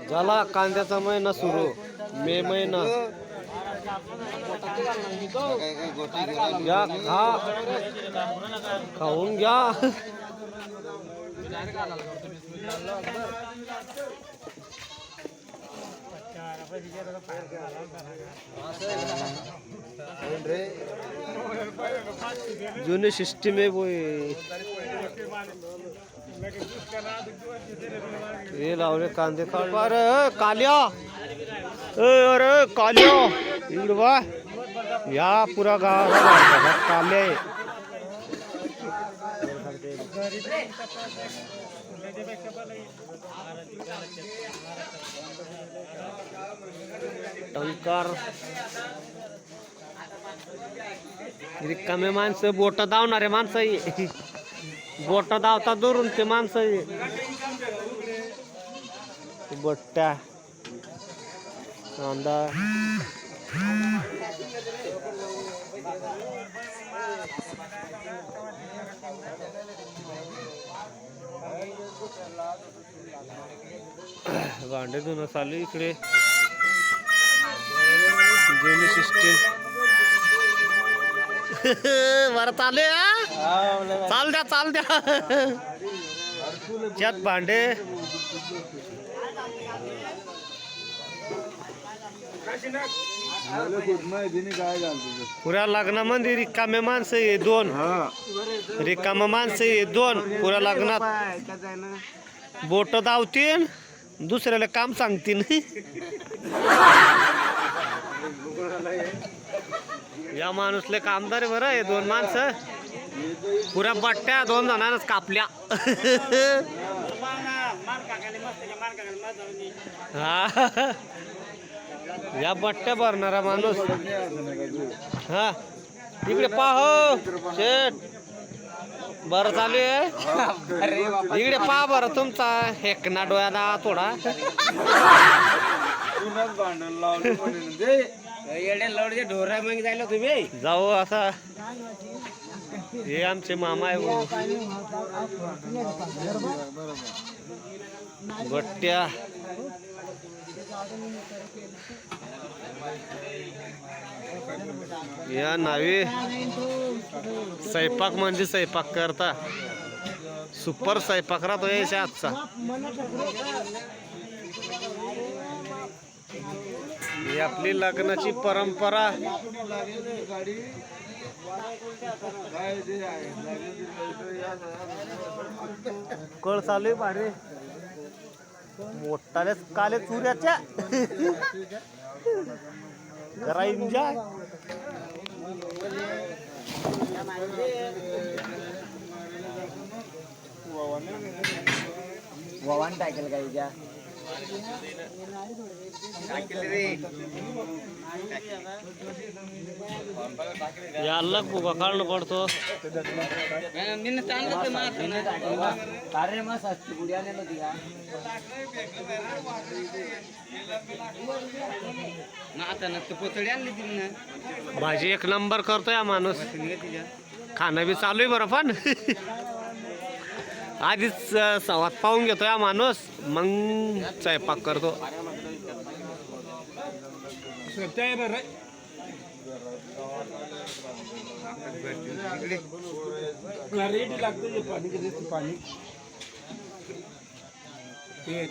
झाला कांद्याचा महिना सुरू, मे महिना. घ्या खा, खाऊन घ्या. जुनी सिस्टीम आहे बोय. हे लावले कांदे काढ. अरे काल्या, अरे काल्या इकडे बा. या पुरा गावाला काले. टंकार रिकामे माणसं, बोट धावणारे माणसं. बोट धावता दुरून ते माणसं. बट्ट्या कांदा भांडे धुणं चालू इकडे. जुनी सिस्टीम बरं चालू आहे. चाल द्या चाल द्या. त्यात भांडे पुऱ्या लग्नामध्ये रिकामे माणसं आहे दोन. रिकाम माणसं आहे दोन पुऱ्या लग्नात. बोट धावतीन, दुसऱ्याला काम सांगतीन. या माणूसले कामदार बरं आहे. दोन माणसं पुऱ्या बट्ट्या दोन जणांनाच कापल्या. हा या बट्ट्या भरणारा माणूस. हा इकडे पाहो शेट बरं चालू आहे. इकडे पहा बरं तुमचा हेकना डोळ्याला थोडा. ढोरा मग जायला तुम्ही जाऊ असा. हे आमचे मामा आहे बट्ट्या. या नावे स्वयंपाक म्हणजे स्वयंपाक करता. सुपर स्वयंपाक राहतो याच्या आजचा. ही आपली लग्नाची परंपरा. कळ चालू आहे भाडे मोठाले काले चुऱ्याच्या. करा एन्जॉय. वावन टाकेल का याला भुगा काढणं पडतो. भाजी एक नंबर करतो या माणूस. खाणं बी चालू आहे बरं पण. आधीच संवाद पाहून घेतो या माणूस, मग स्वयंपाक करतो. पाणी ते